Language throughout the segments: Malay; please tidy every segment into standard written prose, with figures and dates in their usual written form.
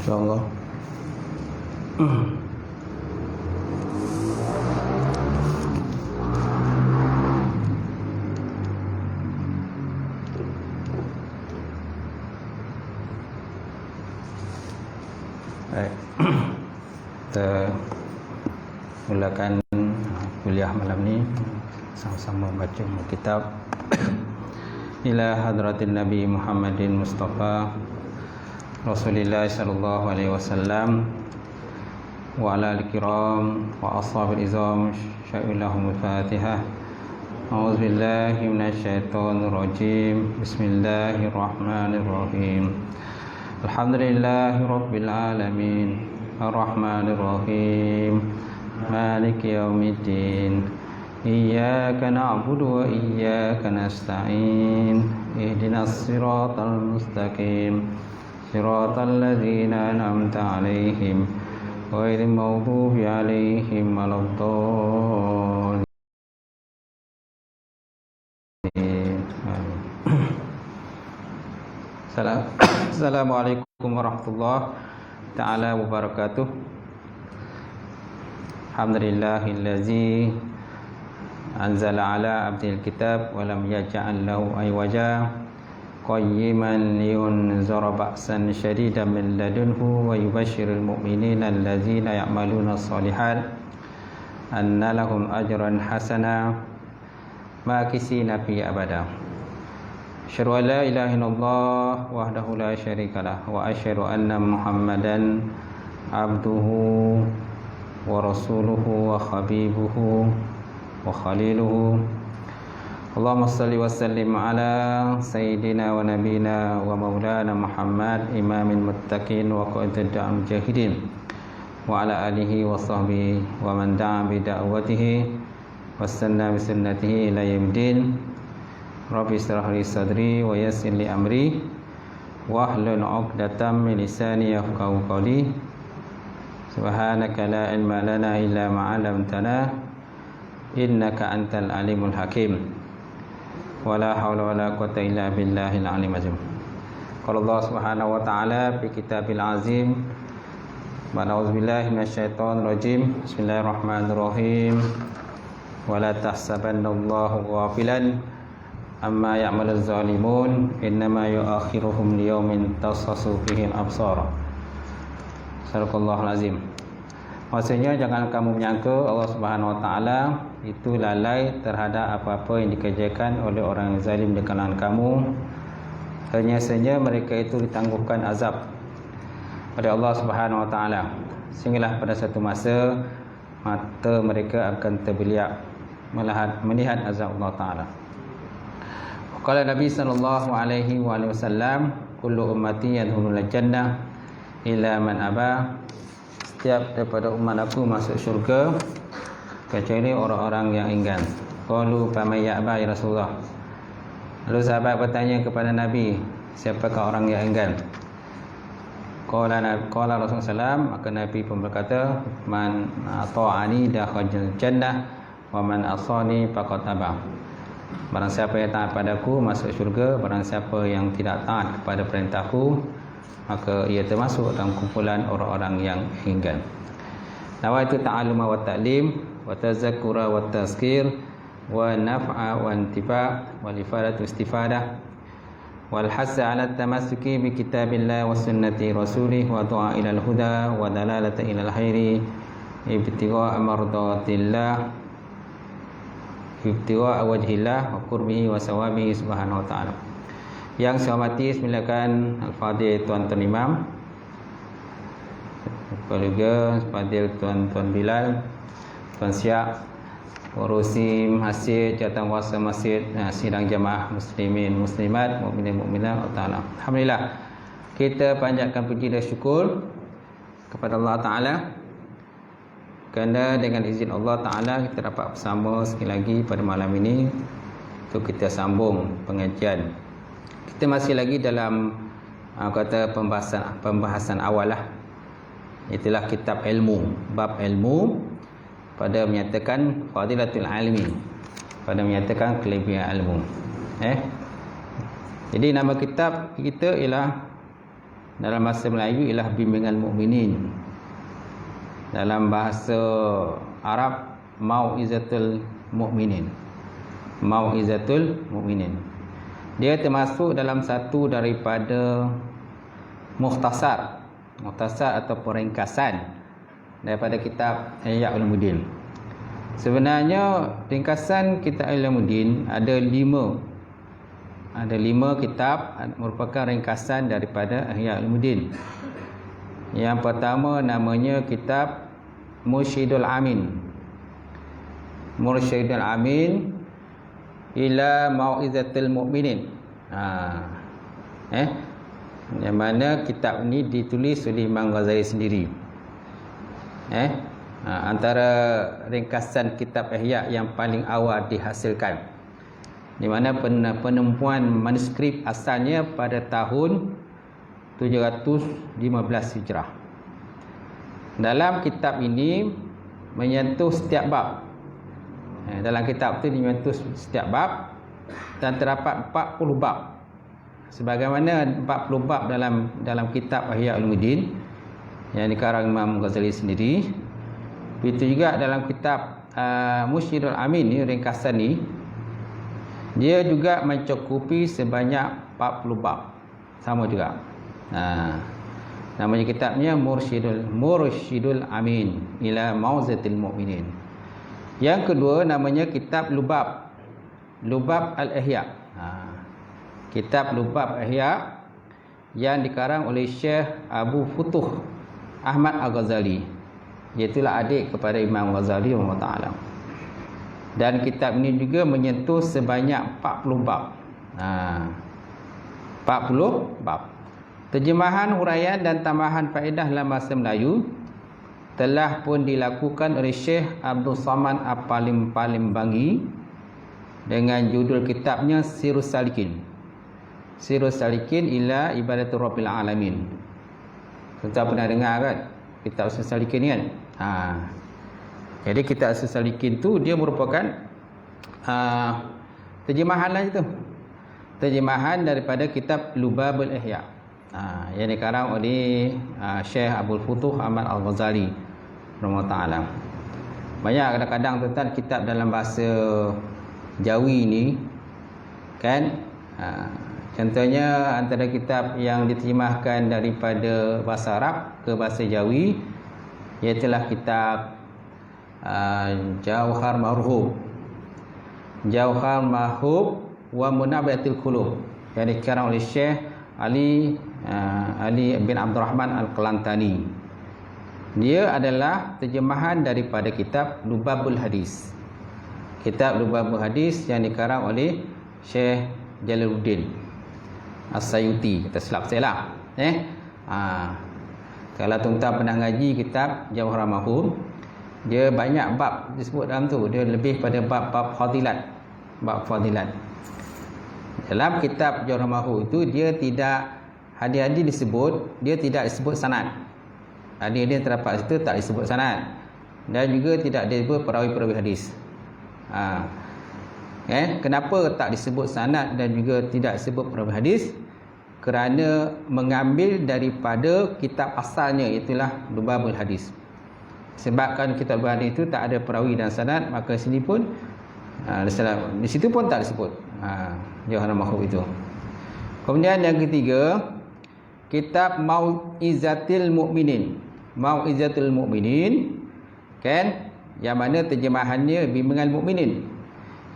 InsyaAllah. Baik. Kita mulakan kuliah malam ni, sama-sama baca kitab ila hadratin Nabi Muhammadin Mustafa Rasulillah sallallahu alaihi wasallam wa ala al-kiram wa ashabil izam sya'ilahumul Fatihah. A'udzu billahi minasyaitonir rajim. Bismillahirrahmanirrahim. Alhamdulillahi rabbil alamin. Ar-Rahmanir Rahim. Maliki yaumiddin. Iyyaka na'budu wa iyyaka nasta'in. Ihdinas siratal mustaqim. Siratal ladzina an'amta 'alaihim ghairil maghdubi 'alaihim waladdallin. Assalamualaikum warahmatullahi ta'ala wabarakatuh. Alhamdulillahillazi anzala ala abdil kitab wa lam yaj'al lahu aywaja qayyiman liyunzira ba'san syadidan min ladunhu wa yubashshirul mu'minina allazina ya'maluna shalihat anna lahum ajran hasana makisina fi abada. Asyhadu an la ilaha illallah wahdahu la syarikalah wa asyhadu anna Muhammadan abduhu wa rasuluhu wa habibuhu wa khaliluhu. Allahumma salli wa sallim ala sayyidina wa nabina wa maulana Muhammad imamil muttaqin wa qaidid mujahidin wa ala alihi wa sahbihi wa man da'a bi da'watihi wastanna bi sunnatihi ila yaumil. Rabbi shrah li sadri wa yassir li amri wahlul 'uqdatam min lisani yafqahu qawli. Subhanaka la ilma lana illa ma 'allamtana innaka antal alimul hakim. Wala haula wala quwwata illa billahil alim azim. Qala Allah Subhanahu wa ta'ala fi kitabil azim. A'udzubillahi minasyaitonir rajim. Bismillahirrahmanirrahim. Wala tahsabannallaha ghafilan amma ya'maluz zalimun innama yu'akhiruhum liyaumin tashasu fihi al-absar. Sadaqallahul azim. Maksudnya jangan kamu menyangka Allah Subhanahu wa taala itu lalai terhadap apa-apa yang dikerjakan oleh orang yang zalim di kalangan kamu. Hanya saja mereka itu ditangguhkan azab oleh Allah Subhanahu wa taala, sehinggalah pada satu masa mata mereka akan terbeliak melihat azab Allah taala. Qala Nabi sallallahu alaihi wasallam, kullu ummati yadkhulul jannah illa man aba. Setiap daripada umat aku masuk syurga kecuali orang-orang yang enggan. Qalu faman ya'ba ya Rasulullah. Lalu sahabat bertanya kepada Nabi, siapakah orang yang enggan? Qala Rasulullah sallam, maka Nabi pun berkata, man ata'ani dakhala jannah wa man asani faqad aba. Barang siapa yang taat padaku masuk syurga, barang siapa yang tidak taat kepada perintahku maka ia termasuk dalam kumpulan orang-orang yang enggan. Nawaitu ta'alluma wa ta'lim wa tazakkura wa tazkir wa naf'a wa intifa' wal ifadatu istifadah wal hassa 'ala tamassuki bi kitabillah wa sunnati rasulih wa du'a ila al-huda wa dalalata ila al-khairi ibtigha'a mardatillah ibtigha'a wajhillah wa qurbihi wa sawabihi subhanahu wa ta'ala. Yang saya hormati, silakan Al-Fadhil Tuan-Tuan Imam, juga Al-Fadhil Tuan-Tuan Bilal, Tuan Siap, Urusi Masjid, Jawatankuasa Masjid, sidang jamaah muslimin muslimat, mukminin mukminat taala. Alhamdulillah, kita panjatkan puji dan syukur kepada Allah taala kerana dengan izin Allah taala kita dapat bersama sekali lagi pada malam ini untuk kita sambung pengajian. Kita masih lagi dalam kata pembahasan awal lah. Itulah kitab ilmu, bab ilmu, pada menyatakan fadilatul ilmi, pada menyatakan kelebihan ilmu. Jadi nama kitab kita ialah dalam bahasa Melayu ialah bimbingan mukminin. Dalam bahasa Arab mau'izatul mukminin. Mau'izatul mukminin. Dia termasuk dalam satu daripada mukhtasar atau ringkasan daripada kitab Ihya Ulumuddin. Sebenarnya ringkasan kitab Ihya Ulumuddin ada 5 kitab merupakan ringkasan daripada Ihya Ulumuddin. Yang pertama namanya kitab Mursyidul Amin. Mursyidul Amin ila Mau'izatul Mukminin. Yang mana kitab ni ditulis oleh Imam Ghazali sendiri. Antara ringkasan kitab Ihya yang paling awal dihasilkan, di mana penemuan manuskrip asalnya pada tahun 715 Hijrah. Dalam kitab ini menyentuh setiap bab. Dalam kitab itu menyentuh setiap bab dan terdapat 40 bab. Sebagaimana 40 bab dalam kitab Ihya Ulumuddin yang dikarang Imam Ghazali sendiri. Begitu juga dalam kitab Mursyidul Amin ni, ringkasan ni, dia juga mencukupi sebanyak 40 bab. Sama juga. Namanya kitabnya Mursyidul Amin ila Mau'izatil Mukminin. Yang kedua namanya kitab Lubab Al-Ihya. Kitab Lubab Ihya yang dikarang oleh Syekh Abu Futuh Ahmad Al-Ghazali, iaitulah adik kepada Imam Ghazali rahimahullah. Dan kitab ini juga menyentuh sebanyak 40 bab. 40 bab. Terjemahan, huraian dan tambahan faedah dalam bahasa Melayu telah pun dilakukan oleh Syekh Abdul Samad Al-Palembanggi dengan judul kitabnya Sirrus Salikin. Sirrus Salikin ila Ibadatul Rabbil Alamin. Tuan pernah dengar kan kitab Sirrus Salikin ni kan? Jadi kitab Sirrus Salikin tu dia merupakan terjemahan lah itu. Terjemahan daripada kitab Lubabul Ihya. Yang dikarang oleh Syekh Abdul Futuh Ahmad Al-Ghazali rahimahullah. Banyak kadang-kadang tuan kitab dalam bahasa Jawi ni kan, contohnya antara kitab yang diterjemahkan daripada bahasa Arab ke bahasa Jawi iaitulah kitab Jauhar Mahub wa Munabbatul Qulub yang dikarang oleh Syekh Ali bin Abdurrahman Al-Qalantani. Dia adalah terjemahan daripada kitab Lubabul Hadis. Kitab Lubabul Hadis yang dikarang oleh Syekh Jalaluddin As-Sayuti. Kita silap saya lah. Kalau tuan-tuan pernah ngaji kitab Jauhar Mahub, dia banyak bab disebut dalam tu. Dia lebih pada bab-bab fadilat. Bab fadilat. Dalam kitab Jauhar Mahub itu dia tidak hadis-hadis disebut, dia tidak disebut sanad. Hadis-hadis terdapat situ tak disebut sanad. Dan juga tidak disebut perawi-perawi hadis. Kenapa tak disebut sanad dan juga tidak disebut perawi hadis? Kerana mengambil daripada kitab asalnya, itulah Lubabul Hadis. Sebabkan kitab Lubabul Hadis itu tak ada perawi dan sanad, maka sini pun di situ pun tak disebut Jauhar Mahub itu. Kemudian yang ketiga, kitab Mau'izatul Mukminin. Mau'izatul Mukminin kan, yang mana terjemahannya bimbingan mukminin,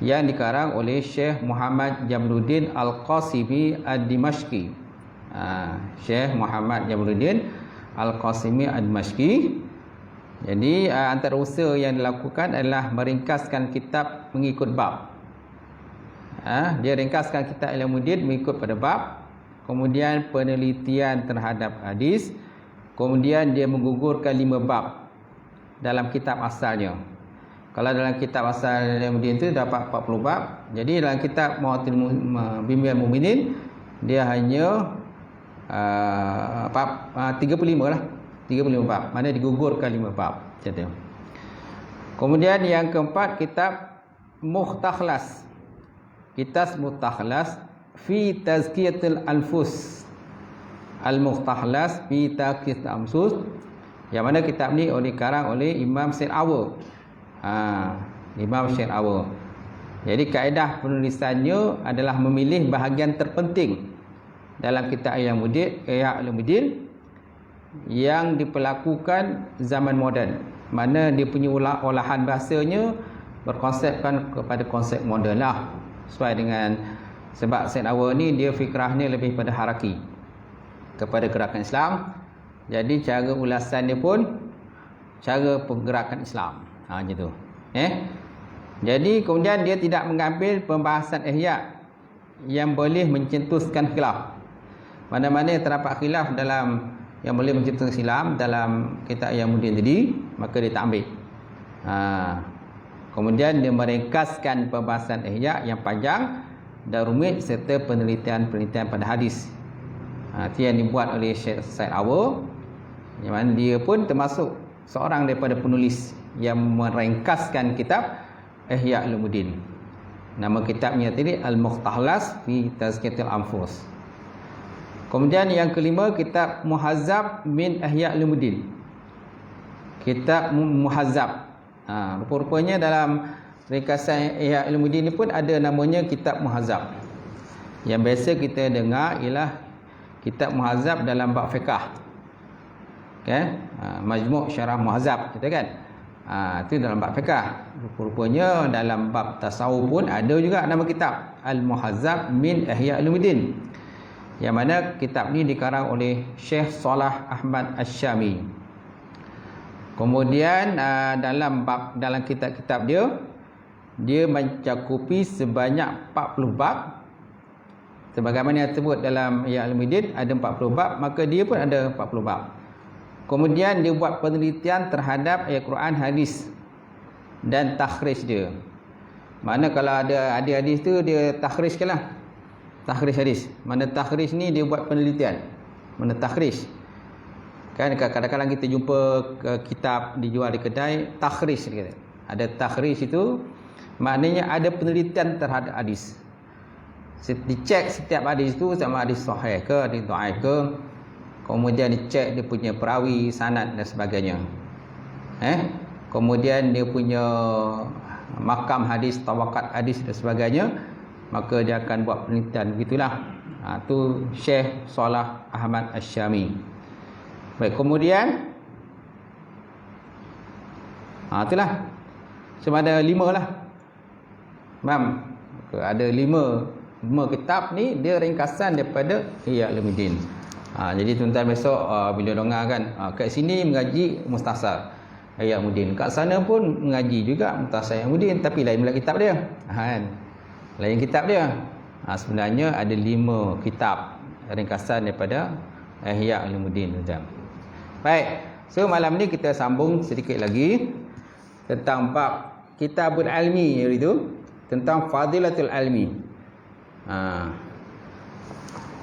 yang dikarang oleh Syekh Muhammad Jamaluddin Al-Qasimi Ad-Dimashqi. Syekh Muhammad Jamaluddin Al-Qasimi Ad-Dimashqi. Jadi antara usaha yang dilakukan adalah meringkaskan kitab mengikut bab. Dia ringkaskan kitab Ihya Ulumuddin mengikut pada bab, kemudian penelitian terhadap hadis, kemudian dia menggugurkan 5 bab dalam kitab asalnya. Kalau dalam kitab asal Ihya Ulumuddin itu dapat 40 bab. Jadi dalam kitab Bimbingan Mukminin dia hanya 35 lah. 35 bab. Mana digugurkan 5 bab. Macam tu. Kemudian yang keempat, kitab Mukhtakhlas. Kitab Mukhtakhlas fi Tazkiyatul Anfus. Al-Muhtahlas fi Taqis Amsus, yang mana kitab ni dikarang oleh Imam Syed Awa. Imam Syed Awa. Jadi kaedah penulisannya adalah memilih bahagian terpenting dalam kitab Ihya Ulumuddin yang diperlakukan zaman moden, mana dia punya olahan bahasanya berkonsepkan kepada konsep moden lah, sesuai dengan sebab Syed Awa ni dia fikrahnya lebih pada haraki, kepada gerakan Islam. Jadi cara ulasan dia pun cara pergerakan Islam. Macam tu. Jadi kemudian dia tidak mengambil pembahasan ihya yang boleh mencetuskan khilaf. Mana-mana yang terdapat khilaf dalam yang boleh mencetuskan khilaf dalam kitab yang kemudian tadi, maka dia tak ambil. Kemudian dia meringkaskan pembahasan ihya yang panjang dan rumit serta penelitian-penelitian pada hadis. Itu yang dibuat oleh Syekh Syed Awa, yang mana dia pun termasuk seorang daripada penulis yang meringkaskan kitab Ihya Ulumuddin. Nama kitabnya tadi Al-Muhtahlas fi Tazkiyatil Anfus. Kemudian yang kelima, kitab Muhazzab min Ihya Ulumuddin. Kitab Muhazzab. Rupa-rupanya dalam ringkasan Ihya Ulumuddin ni pun ada namanya kitab Muhazzab. Yang biasa kita dengar ialah kitab Muhazzab dalam bab fiqh. Majmu' Syarah Muhazzab, kita kan? Itu dalam bab fiqh. Rupa-rupanya dalam bab tasawuf pun ada juga nama kitab Al-Muhazzab min Ihya Ulumuddin, yang mana kitab ni dikarang oleh Syekh Salah Ahmad Asy-Syami. Kemudian dalam kitab-kitab dia mencakupi sebanyak 40 bab. Sebagaimana yang disebut dalam Ihya Ulumuddin ada 40 bab, maka dia pun ada 40 bab. Kemudian dia buat penelitian terhadap ayat Quran, hadis dan takhrij dia. Mana kalau ada hadis tu dia takhrijkanlah. Takhrij hadis. Mana takhrij ni dia buat penelitian. Mana takhrij. Kan kadang-kadang kita jumpa kitab dijual di kedai takhrij dia kata. Ada takhrij itu maknanya ada penelitian terhadap hadis. Dicek setiap hadis itu sama hadis sahih ke, hadis dhaif ke. Kemudian dicek dia punya perawi, sanad dan sebagainya. Kemudian dia punya makam hadis, tawakat hadis dan sebagainya. Maka dia akan buat penelitian begitulah. Itu Syekh Salah Ahmad Asy-Syami. Baik, kemudian itulah. Cuma ada 5 lah. Faham? Ada 5 kitab ni dia ringkasan daripada Ihya Ulumuddin. Jadi tuan-tuan besok bila dengar kan, kat sini mengaji Mukhtasar Ihya Ulumuddin, kat sana pun mengaji juga Mukhtasar Ihya Ulumuddin, tapi lain pula kitab dia. Lain kitab dia. Sebenarnya ada 5 kitab ringkasan daripada Ihya Ulumuddin, tuan-tuan. Baik, so malam ni kita sambung sedikit lagi tentang bab Kitabul Almi, iaitu tentang Fadilatul Almi.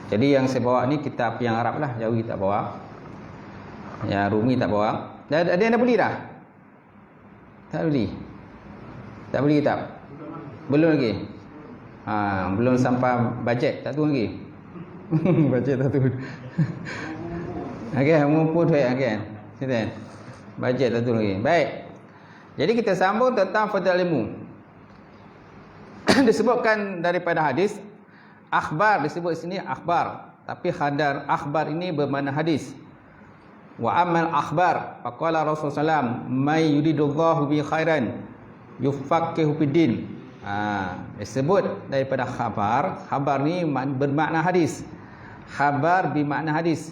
Jadi yang saya bawa ni kitab yang Arab lah, Jawi tak bawa, yang Rumi tak bawa. Ada yang dah beli dah? Tak beli? Tak beli kitab? Belum lagi? Belum sampai bajet, tak turun lagi? Bajet tak turun. Okey, mumpun duit okey. Kita bajet tak turun lagi. Baik. Jadi kita sambung tentang fadhil ilmu. Disebutkan daripada hadis akhbar, disebut sini akhbar, tapi hadar akhbar ini bermakna hadis. Wa amal akhbar faqala Rasulullah SAW, may yuridullahu bi khairan yufaqihu fiddin. Disebut daripada khabar. Khabar ni bermakna hadis. Khabar bermakna hadis,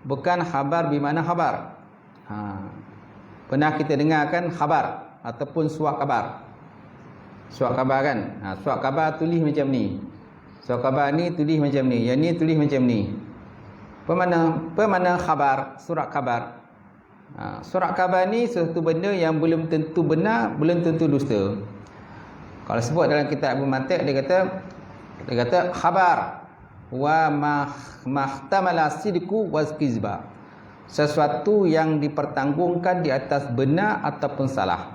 bukan khabar bermakna khabar. Pernah kita dengarkan khabar ataupun surat kabar. Surat kabar kan? Surat kabar tulis macam ni. Surat kabar ni tulis macam ni. Yang ni tulis macam ni. Permana khabar, surat kabar. Surat kabar ni sesuatu benda yang belum tentu benar, belum tentu dusta. Kalau sebut dalam kitab Abu Mantiq, dia kata khabar wa mahtamala sidqu wa kizba. Sesuatu yang dipertanggungkan di atas benar ataupun salah.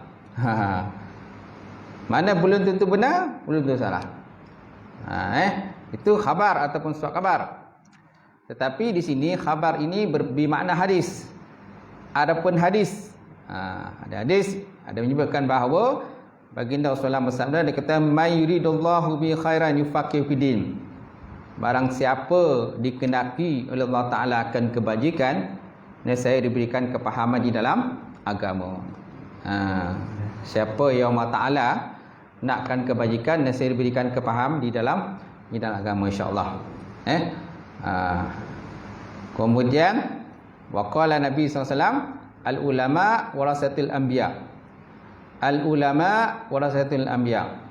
Mana belum tentu benar, belum tentu salah. Itu khabar ataupun surat kabar. Tetapi di sini khabar ini bermakna hadis. Adapun hadis, ada hadis ada menyebutkan bahawa baginda Rasulullah bersabda, dia kata may yuridullahu bi khairan yufaqihu fiddin. Barang siapa dikehendaki oleh Allah Taala akan kebajikan, nescaya diberikan kepahaman di dalam agama. Siapa yang Allah Taala nakkan kebajikan, nescaya diberikan kepahaman di dalam agama, insya-Allah. Kemudian waqala Nabi SAW, al ulama warasatul anbiya. Al ulama warasatul anbiya.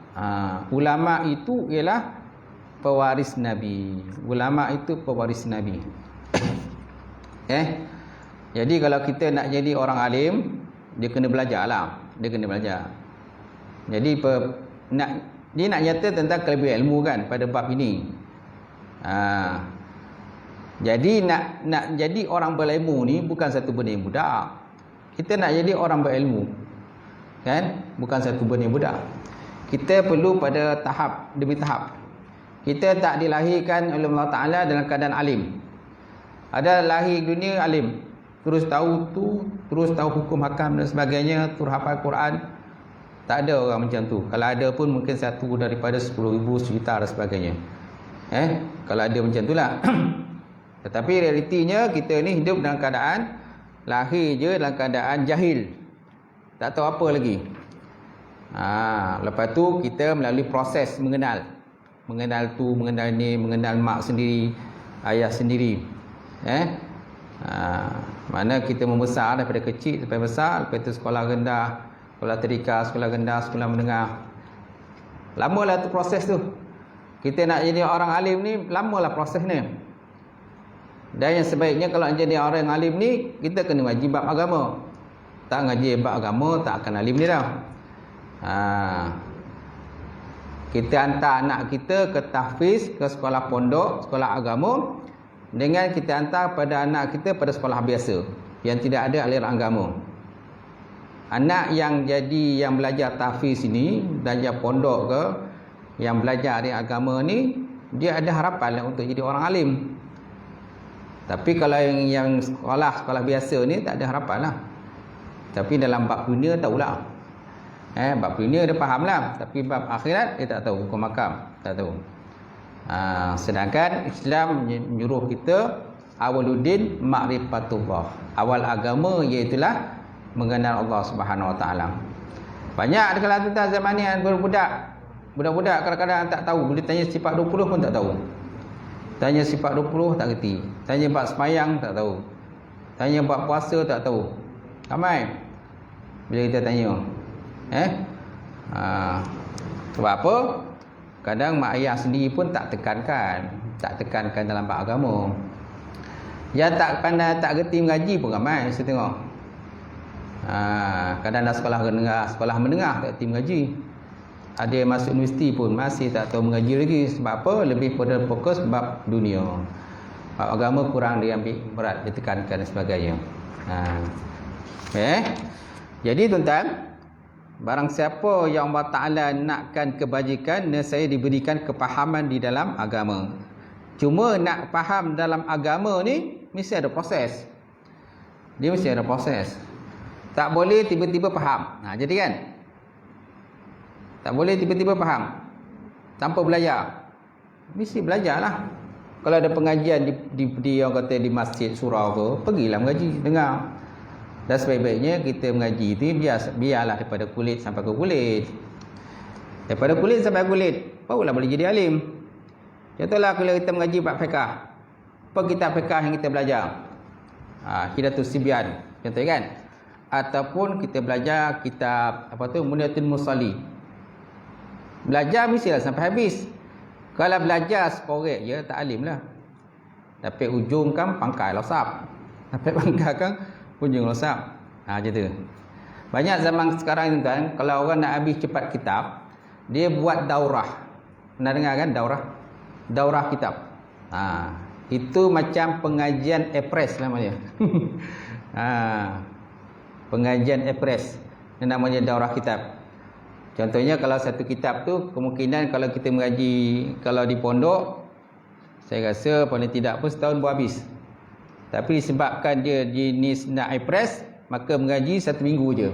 Ulama itu ialah pewaris Nabi. Ulama itu pewaris Nabi. Jadi kalau kita nak jadi orang alim, dia kena belajarlah. Dia kena belajar. Jadi dia nak nyata tentang kelebihan ilmu kan pada bab ini. Jadi nak jadi orang berilmu ni bukan satu benda yang mudah. Kita nak jadi orang berilmu kan bukan satu benda yang mudah. Kita perlu pada tahap demi tahap. Kita tak dilahirkan oleh Allah Taala dalam keadaan alim. Ada lahir dunia alim, terus tahu hukum hakam dan sebagainya, terus hafal Quran. Tak ada orang macam tu. Kalau ada pun mungkin satu daripada 10,000 juta dan sebagainya. Kalau ada macam itulah. Tetapi realitinya kita ni hidup dalam keadaan lahir je dalam keadaan jahil. Tak tahu apa lagi. Lepas tu kita melalui proses mengenal tu, mengenal ni, mengenal mak sendiri, ayah sendiri. Mana kita membesar daripada kecil sampai besar, lepas tu sekolah rendah, sekolah tadika, sekolah rendah, sekolah menengah. Lamalah tu proses tu. Kita nak jadi orang alim ni, lamalah proses ni. Dan yang sebaiknya kalau jadi orang yang alim ni, kita kena ngaji bab agama. Tak ngaji bab agama, tak akan alim ni dah. Kita hantar anak kita ke tahfiz, ke sekolah pondok, sekolah agama, dengan kita hantar pada anak kita pada sekolah biasa yang tidak ada aliran agama. Anak yang belajar tahfiz ini, belajar pondok ke, yang belajar dari agama ni, dia ada harapan untuk jadi orang alim. Tapi kalau yang sekolah biasa ni tak ada harapan lah. Tapi dalam bab dunia tahulah. Bab dunia dia faham lah. Tapi bab akhirat dia tak tahu. Hukum hakam tak tahu. Sedangkan Islam menyuruh kita awaluddin ma'rifatullah. Awal agama iaitulah mengenal Allah Subhanahu Wa Taala. Banyak kalau tentang zaman ni budak-budak kadang-kadang tak tahu. Boleh tanya sifat 20 pun tak tahu. Tanya sifat 20 tak kerti. Tanya bab semayang tak tahu. Tanya bab puasa tak tahu. Ramai bila kita tanya. Sebab apa? Kadang mak ayah sendiri pun tak tekankan dalam bab agama. Yang tak pandai, tak kerti mengaji pun ramai saya tengok. Kadang dah sekolah menengah tak kerti mengaji. Ada yang masuk universiti pun masih tak tahu mengaji lagi. Sebab apa? Lebih pada fokus bab dunia. Bab agama kurang diambil berat, ditekankan dan sebagainya. Jadi tuan-tuan, barang siapa yang Allah Ta'ala nakkan kebajikan, nescaya diberikan kepahaman di dalam agama. Cuma nak faham dalam agama ni mesti ada proses. Dia mesti ada proses. Tak boleh tiba-tiba faham. Jadi kan, tak boleh tiba-tiba faham tanpa belajar. Mesti belajarlah. Kalau ada pengajian di orang kata di masjid surau ke, pergilah mengaji, dengar. Dan sebaik-baiknya kita mengaji itu biarlah daripada kulit sampai ke kulit. Daripada kulit sampai kulit, barulah boleh jadi alim. Contohlah kalau kita mengaji bab fiqh. Apa kitab fiqh yang kita belajar? Hidatus Sibyan, contoh kan? Ataupun kita belajar kitab Muniatul Musalli. Belajar mestilah sampai habis. Kalau belajar sekorek je, tak alim lah. Tapi ujung kan pangkai losap. Tapi pangkai kan ujung losap. Macam tu. Banyak zaman sekarang ni kan, kalau orang nak habis cepat kitab, dia buat daurah. Pernah dengar kan daurah? Daurah kitab. Itu macam pengajian epres namanya. Pengajian epres. Ini namanya daurah kitab. Contohnya kalau satu kitab tu, kemungkinan kalau kita mengaji, kalau di pondok Saya rasa paling tidak pun setahun berhabis. Tapi disebabkan dia jenis nak press, maka mengaji 1 minggu je.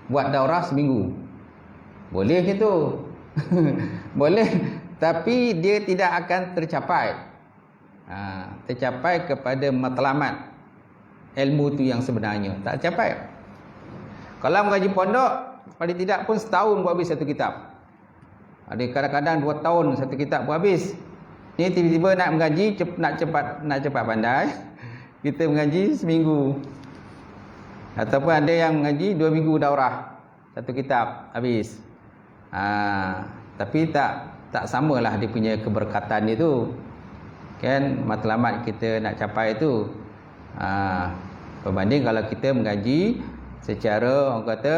Buat daurah seminggu. Boleh macam tu. Boleh. Tapi dia tidak akan tercapai. Tercapai kepada matlamat ilmu tu yang sebenarnya. Tak tercapai. Kalau mengaji pondok, paling tidak pun setahun buat habis satu kitab. Ada kadang-kadang 2 tahun satu kitab buat habis. Ni tiba-tiba nak mengaji, nak cepat pandai, kita mengaji seminggu. Ataupun ada yang mengaji 2 minggu daurah satu kitab habis. Tapi tak samalah dia punya keberkatan dia tu. Kan matlamat kita nak capai tu. Berbanding kalau kita mengaji secara orang kata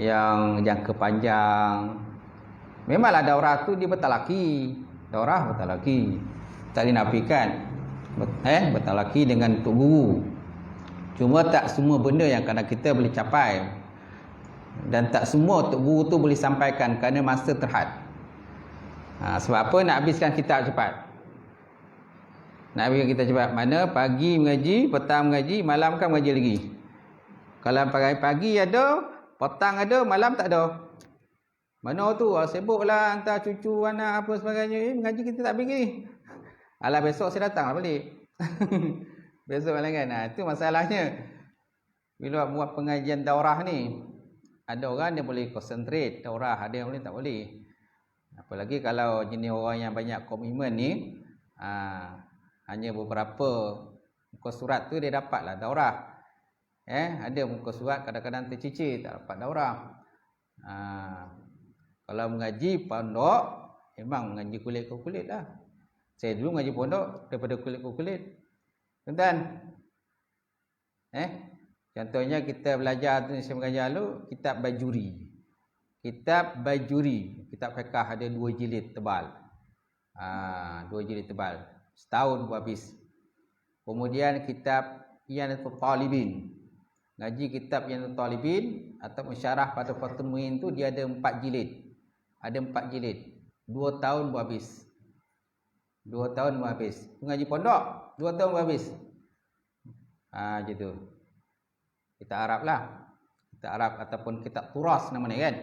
yang jangka panjang. Memanglah daurah tu dia bertalaki. Daurah bertalaki. Tak dinafikan. Bertalaki dengan tok guru. Cuma tak semua benda yang kadang kita boleh capai. Dan tak semua tok guru tu boleh sampaikan kerana masa terhad. Sebab apa nak habiskan kitab cepat? Nak habiskan kitab cepat. Mana pagi mengaji, petang mengaji, malam kan mengaji lagi. Kalau pagi ada, petang ada, malam tak ada. Mana tu? Sibuklah hantar cucu, anak apa sebagainya. Mengaji kita tak pergi. Alah besok saya datang lah balik. Besok malam kan. Itu masalahnya. Bila buat pengajian daurah ni, ada orang dia boleh concentrate daurah, ada yang boleh tak boleh. Apalagi kalau jenis orang yang banyak komitmen ni, hanya beberapa muka surat tu dia dapatlah daurah. Ada muka surat kadang-kadang tercicir tak dapat daurah. Kalau mengaji pondok, memang mengaji kulit ke kulit lah. Saya dulu mengaji pondok daripada kulit ke kulit. Tuan-tuan, contohnya kita belajar tu, saya mengajar dulu kitab Bajuri. Kitab Bajuri, kitab fiqh ada 2 jilid tebal. 2 jilid tebal. Setahun buat habis. Kemudian kitab Iyanatul Talibin. Ngaji kitab Iyanatul Talibin atau syarah pada Fathul Muin tu dia ada 4 jilid. Ada 4 jilid. 2 tahun buat habis. 2 tahun buat habis. Mengaji pondok 2 tahun buat habis. Gitu. Kita Arab lah. Kita Arab ataupun kitab turas nama ni kan.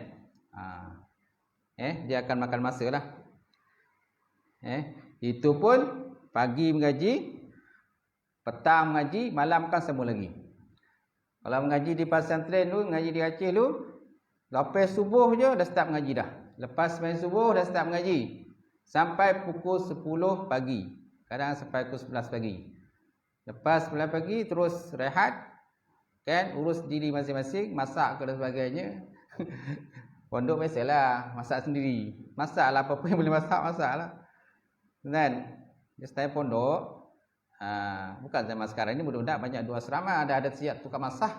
Dia akan makan masa lah. Itu pun pagi mengaji, petang mengaji, malam kan sambung lagi. Kalau mengaji di pesantren tu, mengaji di Aceh tu, lepas subuh je dah start mengaji dah. Lepas main subuh dah start mengaji. Sampai pukul 10 pagi. Kadang sampai pukul 11 pagi. Lepas 11 pagi terus rehat. Kan, urus diri masing-masing, masak dan sebagainya. Pondok biasalah, masak sendiri. Masaklah apa-apa yang boleh masak lah. Dan style pondok, bukan zaman sekarang ni budak-budak banyak 2 asrama, ada siap tukang masak.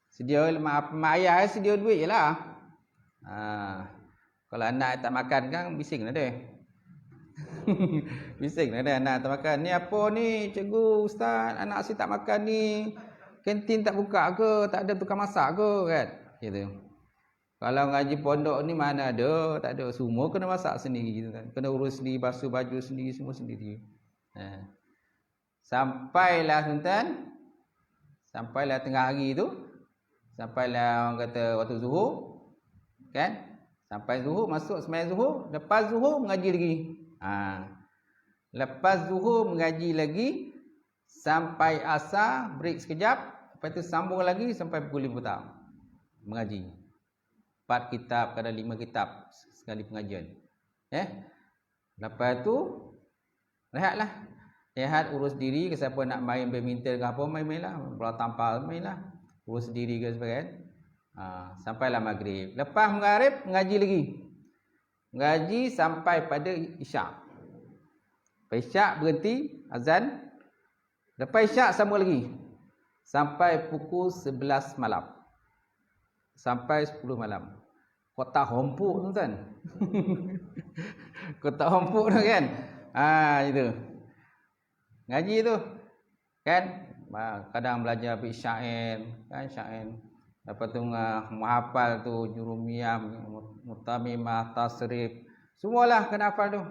Sedia mak ayah sedia duit je lah. Kalau anak tak makan kan bising lah dia. Bising lah dia anak tak makan. Ni apa ni cikgu, ustaz, anak saya tak makan ni. Kantin tak buka ke? Tak ada tukang masak ke? Kan? Gitu. Kalau ngaji pondok ni mana ada? Tak ada. Semua kena masak sendiri. Kena urus sendiri, basuh baju sendiri, semua sendiri. Sampailah tuan-tuan. Sampailah tengah hari tu. Sampailah orang kata waktu zuhur. Kan? Sampai zuhur, masuk sembahyang zuhur. Lepas zuhur mengaji lagi. Lepas zuhur mengaji lagi. Sampai asar, break sekejap. Lepas tu sambung lagi sampai pukul 5 petang. Mengaji. 4 kitab, kadang 5 kitab sekali pengajian. Lepas tu rehatlah. Rehat, urus diri. Siapa nak main badminton ke apa, main-main lah. Bola tampar, main lah. Urus diri ke sebagainya. Sampailah maghrib. Lepas maghrib, mengaji lagi. Mengaji sampai pada isyak. Lepas isyak berhenti, azan. Lepas isyak sambung lagi. Sampai pukul 11 malam. Sampai 10 malam. Kotak hompuk tuan-tuan. Kotak hompuk tu kan. Itu. Ngaji tu. Kan. Kadang belajar syair. Kan syair. Lepas tu menghafal tu Jurumiyah, Mutamimah, Tasrif. Semualah kena hafal tu.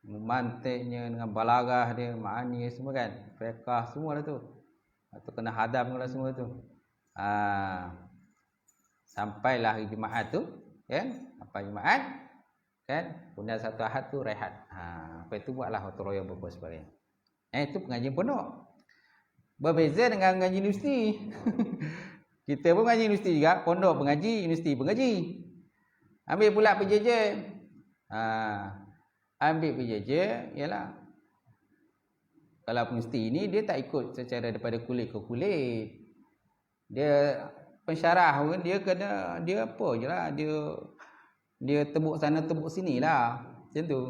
memantiknya dengan balarah dia, ma'ani semua kan, fiqah semua lah tu, atau kena hadam lah semua tu. Sampailah hari Jumaat tu kan, sampai Jumaat kan, kemudian satu Ahad tu rehat. Lepas tu buatlah gotong royong berbuat sebagainya. Itu pengajian pondok. Berbeza dengan mengaji universiti. Kita pun mengaji universiti juga, pondok pengaji, universiti pengaji. Ambil pula PJJ. Ambil PJJ ialah kalau universiti ni dia tak ikut secara daripada kulit ke kulit. Dia pensyarah pun dia kena, dia apa je lah, dia tebuk sana tebuk sini lah, macam tu.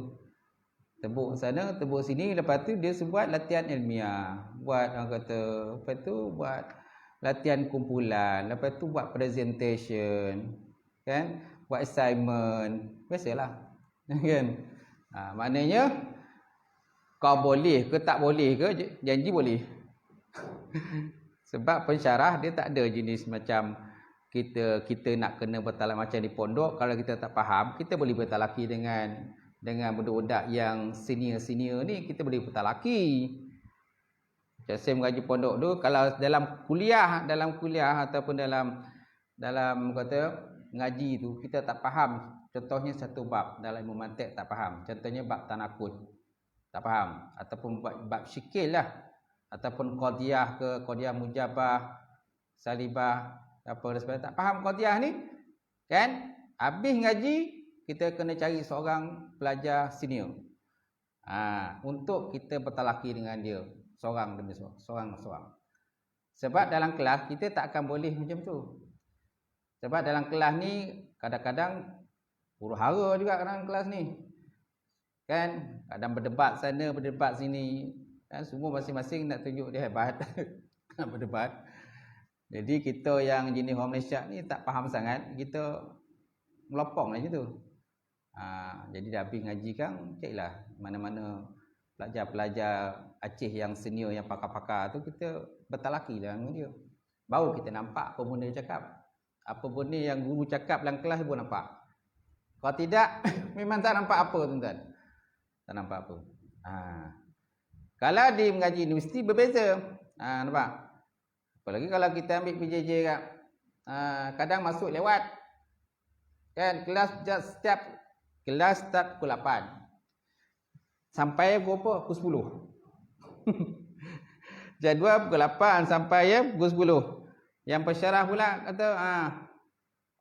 Tebuk sana tebuk sini, lepas tu dia buat latihan ilmiah, buat orang kata, lepas tu buat latihan kumpulan, lepas tu buat presentation kan, buat assignment, biasalah kan. Maknanya kau boleh ke tak boleh ke, janji boleh. Sebab pensyarah dia tak ada jenis macam kita nak kena bertalak macam di pondok. Kalau kita tak faham, kita boleh bertalaki dengan budak-budak yang senior-senior ni, kita boleh bertalaki. Macam saya mengaji pondok tu, kalau dalam kuliah ataupun dalam kata ngaji tu kita tak faham, contohnya satu bab dalam ilmu mantik tak faham, contohnya bab tanakut tak faham, ataupun bab syikil lah, ataupun qadiyah ke qadiyah mujabah, salibah, apa dan sebagainya, tak faham qadiyah ni kan, habis ngaji kita kena cari seorang pelajar senior untuk kita bertalaki dengan dia seorang demi seorang. Sebab dalam kelas kita tak akan boleh macam tu. Sebab dalam kelas ni kadang-kadang huru-hara juga dalam kelas ni kan, kadang berdebat sana berdebat sini kan, semua masing-masing nak tunjuk dia hebat nak berdebat. Jadi kita yang jenis orang Malaysia ni tak faham sangat, kita melopong lah macam tu. Jadi dah habis ngaji kan, ceklah mana-mana pelajar-pelajar Aceh yang senior, yang pakar-pakar tu, kita bertalaki lah dengan dia. Baru kita nampak apa benda dia cakap. Apa benda yang guru cakap dalam kelas pun nampak. Kalau tidak, memang tak nampak apa tuan-tuan. Tak nampak apa. Kalau di mengaji universiti berbeza. Nampak? Apalagi kalau kita ambil PJJ kan, kadang masuk lewat. Kan setiap kelas start pukul 8. Sampai berapa? Pukul 10. Jadual pukul 8 sampai pukul 10. Yang pensyarah pula kata,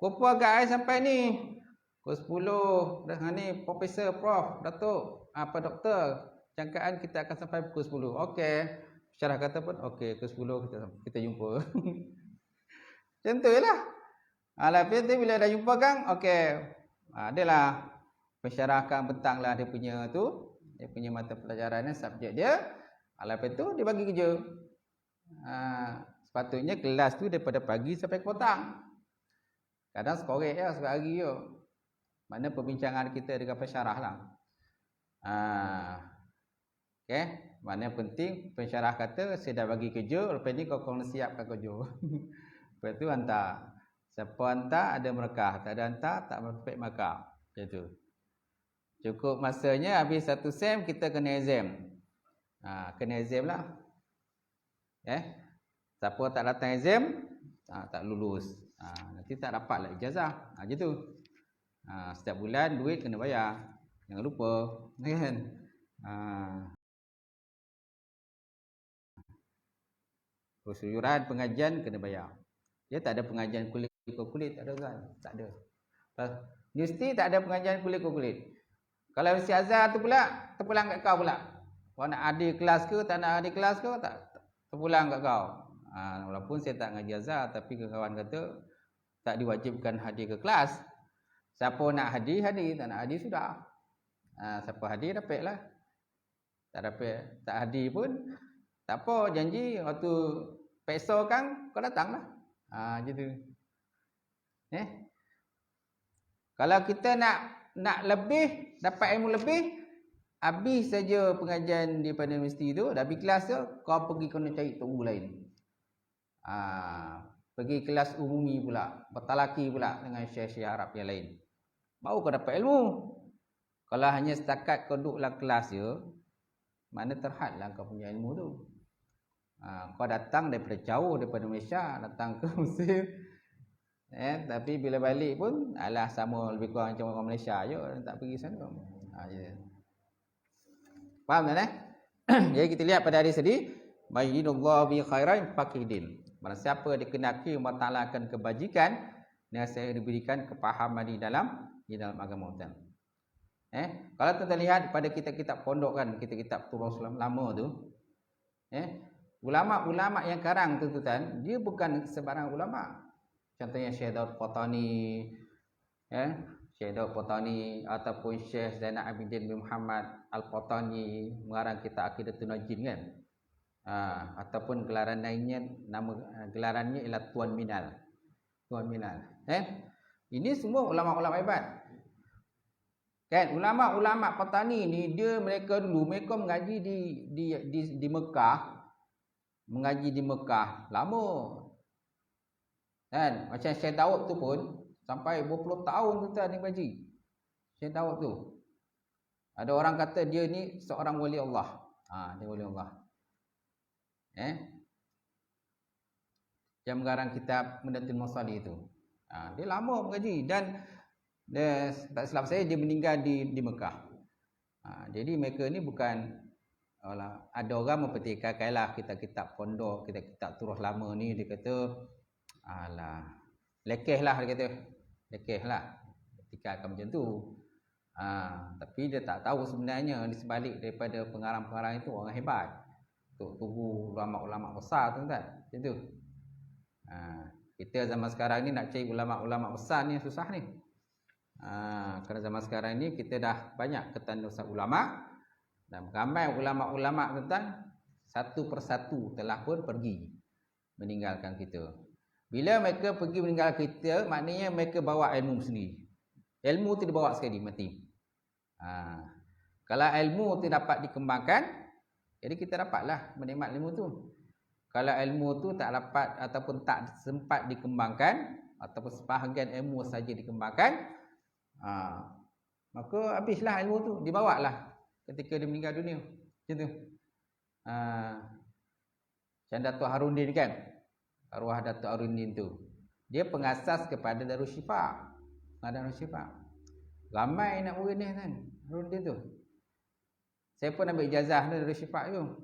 berapa agak sampai ni? Pukul 10. Dah ni profesor, prof, datuk, apa doktor, jangkaan kita akan sampai pukul 10. Okey. Pensyarah kata pun okey, pukul 10 kita jumpa. Macam tu jelah. Lepas tu bila dah jumpa kan, okey. Adalah pensyarah akan bentang lah dia punya tu, dia punya mata pelajaran, subjek dia. Lepas tu dia bagi kerja. Sepatutnya kelas tu daripada pagi sampai ke petang. Kadang sekorek ya, sehari je. Mana perbincangan kita dengan pensyarah lah. Okey, mana penting pensyarah kata saya dah bagi kerja, lepas ni kau kena siapkan kerja. Lepas tu hantar. Siapa hantar ada merekah, tak ada hantar tak dapat markah. Macam tu. Cukup masanya habis satu sem kita kena exam. Kena exam lah. Siapa tak datang exam, tak lulus. Nanti tak dapat lah ijazah. Macam tu. Setiap bulan duit kena bayar. Jangan lupa. Kan? Persyuran pengajian kena bayar. Dia tak ada pengajian kulit ke kulit, tak ada kan? Tak ada. Universiti tak ada pengajian kulit ke kulit. Kalau Universiti Azhar tu pula terpulang kat kau pula. Kau nak hadir kelas ke, tak nak hadir kelas ke, tak terpulang kat kau. Walaupun saya tak ngaji Azhar, tapi kawan kata tak diwajibkan hadir ke kelas. Siapa nak hadir, hadir. Tak nak hadir, sudah. Siapa hadir, dapatlah. Tak dapat, tak hadir pun tak apa, janji waktu peksa kan kau datanglah. Gitu. Kalau kita nak lebih, dapat ilmu lebih, habis saja pengajian daripada universiti tu, dah habis kelas tu, kau pergi kena cari cikgu lain. Pergi kelas umumi pula, bertalaki pula dengan syekh-syekh Arab yang lain. Baru kau dapat ilmu. Kalau hanya setakat kau duduk dalam kelas je, mana terhadlah kau punya ilmu tu. Kau datang daripada jauh, daripada Malaysia, datang ke Mesir. Tapi bila balik pun alah sama lebih kurang macam orang Malaysia je, tak pergi sana. Faham tak? Jadi kita lihat pada hadis tadi, bayyinullahu bi khairan faqidin. Barang siapa dikehendaki Allah Taala akan kebajikan, saya diberikan kepahaman di dalam agama kita. Kalau kita lihat pada kitab-kitab pondok kan, kitab-kitab turus lama tu, ulama-ulama yang karang tu tuan, dia bukan sebarang ulama. Contohnya Syekh Daud Qatani, Syekh Daud Qatani ataupun Syekh Zainal Abidin bin Muhammad Al-Qatani mengarang kitab Aqidatul Najin kan. Ataupun gelaran lainnya, nama gelarannya ialah Tuan Minal. Tuan Minal. Ini semua ulama-ulama hebat. Kan ulama-ulama Qatani ni mereka mengaji di Mekah. Mengaji di Mekah lama. Kan macam Syekh Daud tu pun sampai berpuluh tahun tu dia mengaji. Syekh Daud tu. Ada orang kata dia ni seorang wali Allah. Dia wali Allah. Yang mengarang kitab Mudatul Masali tu. Dia lama mengaji dan tak silap saya dia meninggal di Mekah. Jadi mereka ni bukan ada orang mempertikaikanlah kitab-kitab pondok, kitab-kitab turus lama ni, dia kata lekehlah, dia kata lekehlah pertikaikan macam tu. Tapi dia tak tahu sebenarnya di sebalik daripada pengarang-pengarang itu orang hebat. Tunggu ulama-ulama besar tu kan, macam tu. Kita zaman sekarang ni nak cari ulama-ulama besar ni susah ni. Kerana zaman sekarang ni kita dah banyak ketandusan ulama dan ramai ulama-ulama tentang satu persatu telah pun pergi meninggalkan kita. Bila mereka pergi meninggalkan kita, maknanya mereka bawa ilmu sendiri. Ilmu tu dibawa sekali mati. Kalau ilmu tu dapat dikembangkan, jadi kita dapatlah menikmat ilmu tu. Kalau ilmu tu tak dapat ataupun tak sempat dikembangkan, ataupun sebahagian ilmu saja dikembangkan, maka habislah ilmu tu, dibawalah ketika dia meninggal dunia. Macam tu. Macam Datuk Harudin kan, arwah Datuk Harudin tu, dia pengasas kepada Darul Syifa. Darul Syifa. Ramai nak murid ni kan, Harudin tu. Saya pun ambil ijazah dari Syifa tu.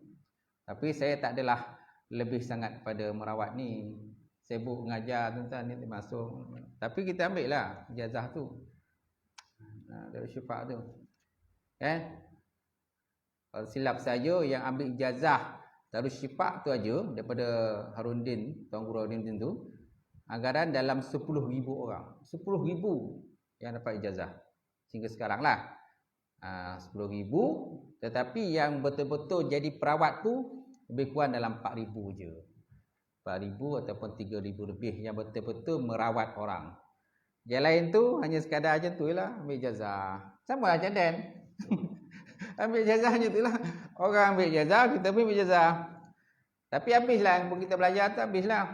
Tapi saya tak adalah lebih sangat pada merawat ni. Sibuk mengajar tuan-tuan ni termasuk. Tapi kita ambil lah ijazah tu. Dari Syifa tu. Kalau silap saja yang ambil ijazah dari Syifa tu aja daripada Harudin, Tuan Guru Harudin tu, anggaran dalam 10,000 orang. 10,000 yang dapat ijazah. Sehingga sekarang lah. 10,000, tetapi yang betul-betul jadi perawat tu lebih kurang dalam 4,000 je. 4,000 ataupun 3,000 lebih yang betul-betul merawat orang. Yang lain tu hanya sekadar je tu lah, ambil ijazah. Sama lah macam Dan. Ambil ijazahnya tu lah. Orang ambil ijazah, kita pun ambil ijazah. Tapi habislah kita belajar tu, habislah.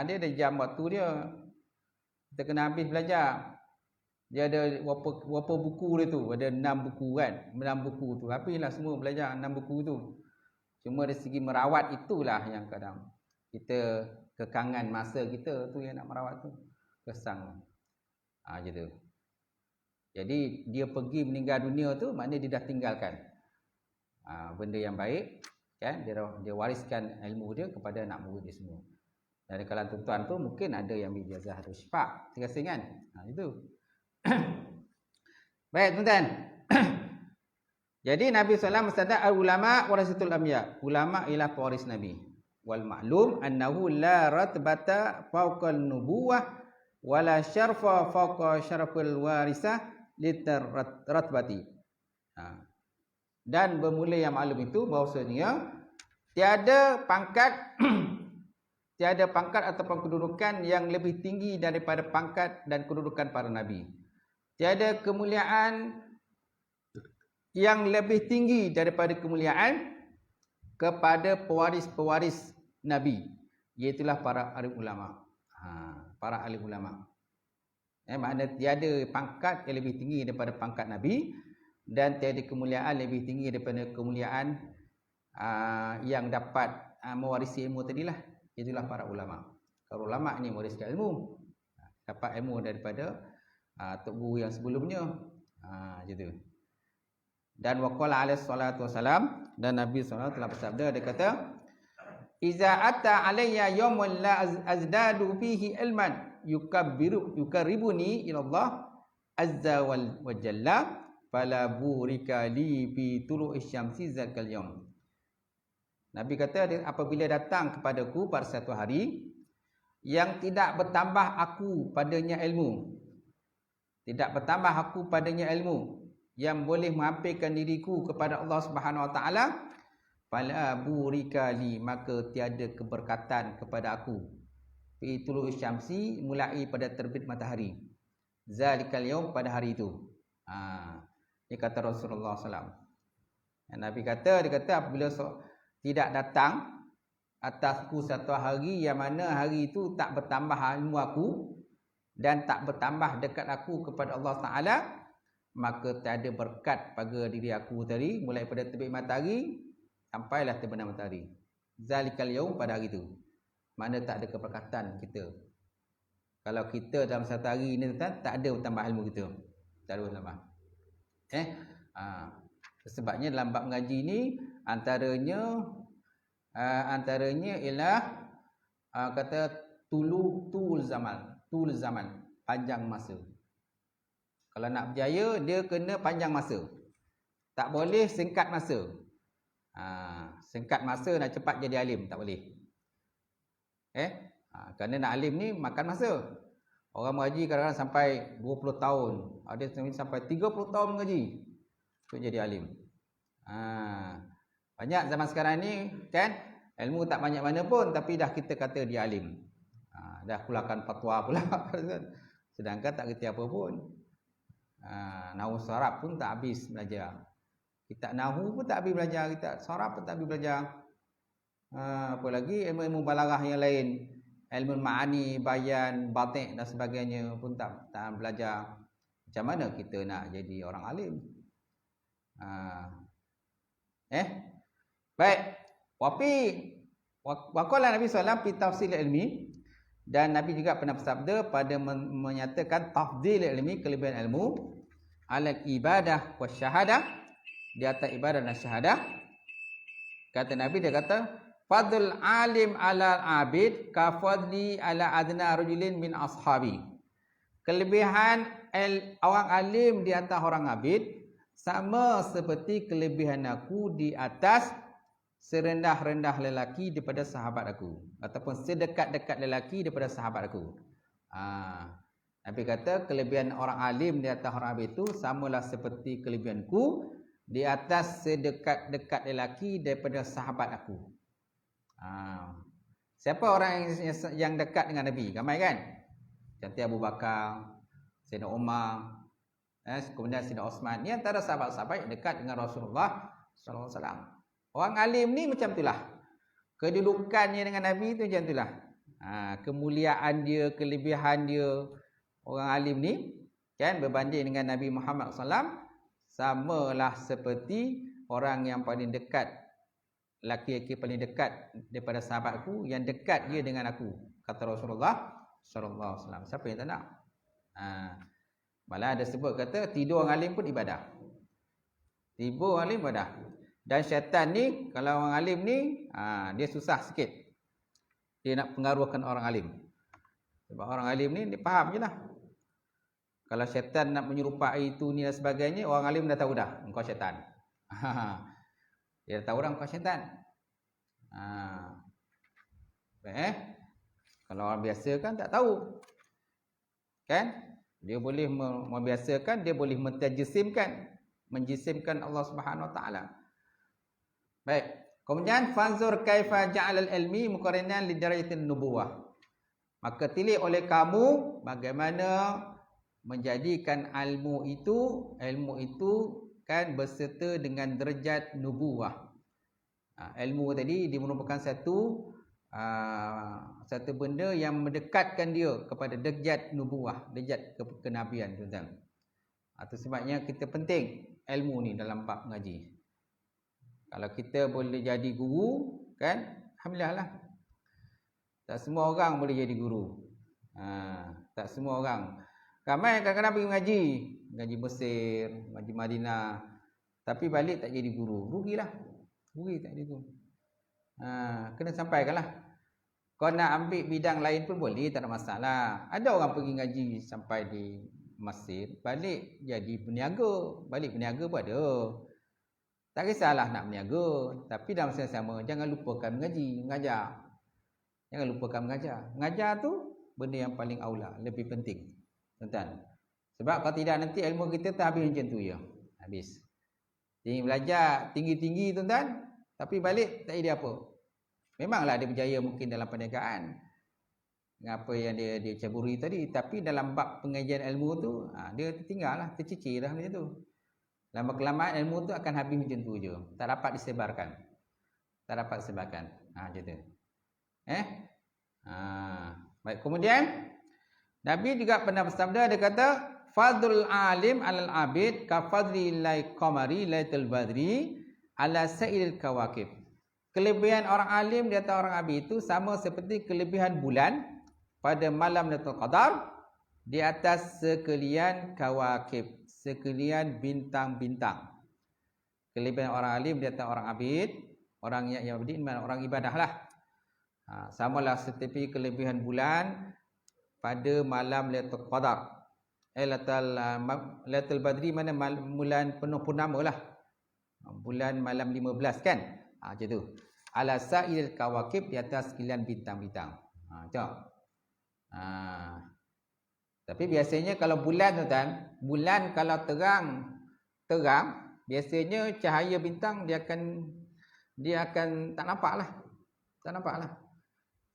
Dia ada jam waktu dia. Kita kena habis belajar. Dia ada berapa buku dia tu? Ada 6 buku kan? 6 buku tu. Habislah semua belajar 6 buku tu. Cuma dari segi merawat itulah yang kadang kita kekangan masa kita tu yang nak merawat tu. Kesang. Macam tu. Jadi dia pergi meninggal dunia tu maknanya dia dah tinggalkan benda yang baik kan? Dia wariskan ilmu dia kepada anak murid dia semua. Dan kalau tuan-tuan tu mungkin ada yang ambil ijazah Darul Syifa. Terima kasih kan? Itu. Baik tuan-tuan. Jadi Nabi SAW bersabda al-ulama warasatul anbiya. Ulama ialah pewaris Nabi. Wal ma'lum annahu la ratbata fawqa an-nubuwah wala syarfa fawqa syarfil warisah litarratbati. Dan bermula yang maklum itu bahawasanya tiada pangkat tiada pangkat ataupun kedudukan yang lebih tinggi daripada pangkat dan kedudukan para nabi. Tiada kemuliaan yang lebih tinggi daripada kemuliaan kepada pewaris-pewaris Nabi, iaitulah para alim ulama. Para alim ulama. Maknanya tiada pangkat yang lebih tinggi daripada pangkat Nabi dan tiada kemuliaan lebih tinggi daripada kemuliaan yang dapat mewarisi ilmu tadilah. Itulah para ulama. Kalau ulama ni mewariskan ilmu, dapat ilmu daripada tok guru yang sebelumnya. Gitu. Dan waqala alaihi salatu wasalam, dan Nabi SAW telah bersabda, dia kata, iza atta alayya yawmun la azdadu fihi ilman yukarribuni ila Allah azza wa jalla fala burika li fi tulu'i syamsi zakal yawm. Nabi kata, apabila datang kepadaku pada satu hari yang tidak bertambah aku padanya ilmu, tidak bertambah aku padanya ilmu yang boleh mengampilkan diriku kepada Allah Subhanahu Wa Taala, fala burika li, maka tiada keberkatan kepada aku, fi tulu'i syamsi, mulai pada terbit matahari, zalikal yaum, pada hari itu. Ini kata Rasulullah SAW. Nabi kata, dia kata, apabila tidak datang atasku satu hari yang mana hari itu tak bertambah ilmu aku dan tak bertambah dekat aku kepada Allah Ta'ala, maka tak ada berkat pada diri aku tadi, mulai pada terbit matahari sampailah terbenam matahari. Zalikal yaum, pada hari itu. Mana tak ada keberkatan kita. Kalau kita dalam satu hari ni tak ada bertambah ilmu kita. Tak ada bertambah. Sebabnya dalam bab mengaji ni antaranya ialah kata tul zaman, panjang masa. Kalau nak berjaya, dia kena panjang masa. Tak boleh singkat masa. Singkat masa nak cepat jadi alim, tak boleh. Kerana nak alim ni makan masa. Orang mengaji kadang-kadang sampai 20 tahun. Ada sampai 30 tahun mengaji untuk jadi alim. Banyak zaman sekarang ni kan, ilmu tak banyak mana pun, tapi dah kita kata dia alim. Dah keluarkan fatwa pula. Sedangkan tak kerti apa pun. Nahwu saraf pun tak habis belajar. Kitab nahwu pun tak habis belajar. Kitab saraf pun tak habis belajar. Apalagi ilmu-ilmu balaghah yang lain. Ilmu ma'ani, bayan, batik dan sebagainya pun tak belajar. Macam mana kita nak jadi orang alim? Baik. Waqala Nabi SAW fi tafsil ilmi, dan Nabi juga pernah bersabda pada menyatakan tafdil ilmi, kelebihan ilmu, ala ibadah wa syahadah, di atas ibadah dan syahadah. Kata Nabi, dia kata, fadl alim ala abid ka fadli ala adna rajulin min ashabi. Kelebihan orang alim di atas orang abid sama seperti kelebihan aku di atas serendah-rendah lelaki daripada sahabat aku, ataupun sedekat-dekat lelaki daripada sahabat aku. Nabi kata kelebihan orang alim di atas orang abid itu samalah seperti kelebihanku di atas sedekat-dekat lelaki daripada sahabat aku. Siapa orang yang dekat dengan Nabi? Ramai kan? Contoh Abu Bakar, Sayyidina Umar, kemudian Sayyidina Osman. Ini antara sahabat-sahabat yang dekat dengan Rasulullah SAW. Orang alim ni macam itulah. Kedudukannya dengan Nabi tu macam itulah. Kemuliaan dia, kelebihan dia, orang alim ni kan, berbanding dengan Nabi Muhammad SAW, samalah seperti orang yang paling dekat, laki-laki paling dekat daripada sahabatku, yang dekat dia dengan aku, kata Rasulullah SAW. Siapa yang tak nak? Malah ada sebut kata tidur orang alim pun ibadah. Tidur orang alim ibadah. Dan syaitan ni, kalau orang alim ni, dia susah sikit. Dia nak pengaruhkan orang alim. Sebab orang alim ni, dia faham je lah. Kalau syaitan nak menyerupai itu ni dan sebagainya, orang alim dah tahu dah, engkau syaitan. Dia dah tahu dah engkau syaitan. Kalau orang biasa kan tak tahu. Kan? Dia boleh membiasakan, dia boleh menjisimkan Allah Subhanahu Wa Taala. Baik. Kemudian fanzur kaifa ja'al al-ilmi muqarrinan li darajatin nubuwah. Maka tilik oleh kamu bagaimana menjadikan ilmu itu kan berserta dengan derajat nubuwah. Ilmu tadi dia merupakan satu benda yang mendekatkan dia kepada derajat nubuwah, derajat kenabian, tuan-tuan. Itu sebabnya kita penting ilmu ni dalam bab mengaji. Kalau kita boleh jadi guru, kan? Alhamdulillah lah. Tak semua orang boleh jadi guru. Tak semua orang. Ramai kadang-kadang pergi mengaji. Mengaji Mesir, mengaji Madinah. Tapi balik tak jadi guru. Rugilah. Rugi tak jadi guru. Kena sampaikanlah. Kau nak ambil bidang lain pun boleh, tak ada masalah. Ada orang pergi ngaji sampai di Mesir, balik jadi peniaga. Balik peniaga pun ada. Tak kisahlah nak berniaga, tapi dalam masa yang sama jangan lupakan mengajar. Jangan lupakan mengajar. Mengajar tu benda yang paling aula, lebih penting. Tuan-tuan. Sebab kalau tidak nanti ilmu kita tak habis macam tu je. Habis. Jadi belajar tinggi-tinggi tuan-tuan, tapi balik tak jadi apa. Memanglah dia berjaya mungkin dalam perniagaan. Dengan apa yang dia caburi tadi, tapi dalam bab pengajian ilmu tu, dia tertinggal lah, tercicir lah macam tu. Lama kelamaan ilmu tu akan habis macam tu je. Tak dapat disebarkan. Tak dapat disebarkan. Macam tu. Baik, kemudian Nabi juga pernah bersabda, dia kata fadlul alim alal abid ka fadli lai qamari laitul badri ala sa'il kawakib. Kelebihan orang alim di atas orang abid itu sama seperti kelebihan bulan pada malam Lailatul Qadar di atas sekalian kawakib, sekalian bintang-bintang. Kelebihan orang alim di atas orang abid, orang yang abid orang ibadah lah. Samalah seperti kelebihan bulan pada malam Lailatul Qadar. Lailatul Badri mana bulan penuh purnama lah. Bulan malam 15 kan? Macam tu. Ala sa'il kawakib di atas sekalian bintang-bintang. Tengok. Tapi biasanya kalau bulan tu kan, bulan kalau terang, biasanya cahaya bintang dia akan tak nampak lah. Tak nampak lah.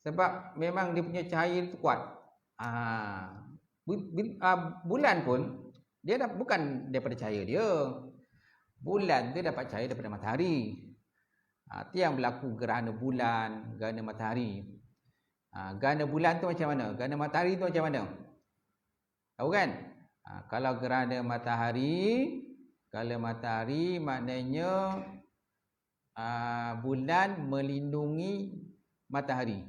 Sebab memang dia punya cahaya itu kuat. Bulan pun dia bukan daripada cahaya dia. Bulan tu dapat cahaya daripada matahari. Itu yang berlaku gerhana bulan, gerhana matahari. Gerhana bulan tu macam mana? Gerhana matahari tu macam mana? Tahu kan? Kalau gerhana matahari maknanya bulan melindungi matahari.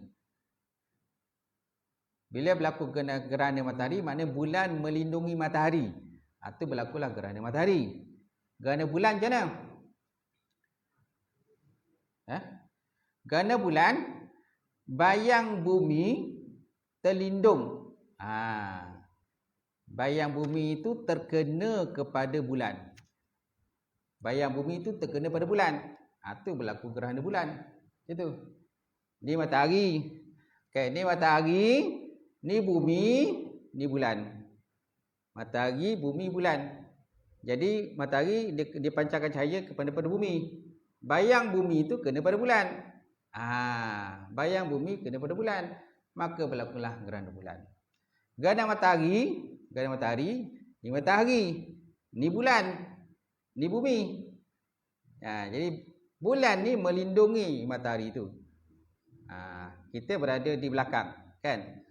Bila berlaku gerhana matahari, maknanya bulan melindungi matahari. Itu berlakulah gerhana matahari. Gerhana bulan macam mana? Gerhana bulan, bayang bumi terlindung. Bayang bumi itu terkena kepada bulan. Bayang bumi itu terkena pada bulan. Itu berlaku gerhana bulan. Itu. Ni matahari. Okay, ni matahari, ni bumi, ni bulan. Matahari, bumi, bulan. Jadi matahari dia pancarkan cahaya kepada bumi. Bayang bumi itu kena pada bulan. Bayang bumi kena pada bulan. Maka berlakulah gerhana bulan. Gerhana matahari, ni matahari, ni bulan, ni bumi. Jadi bulan ni melindungi matahari itu. Kita berada di belakang, kan?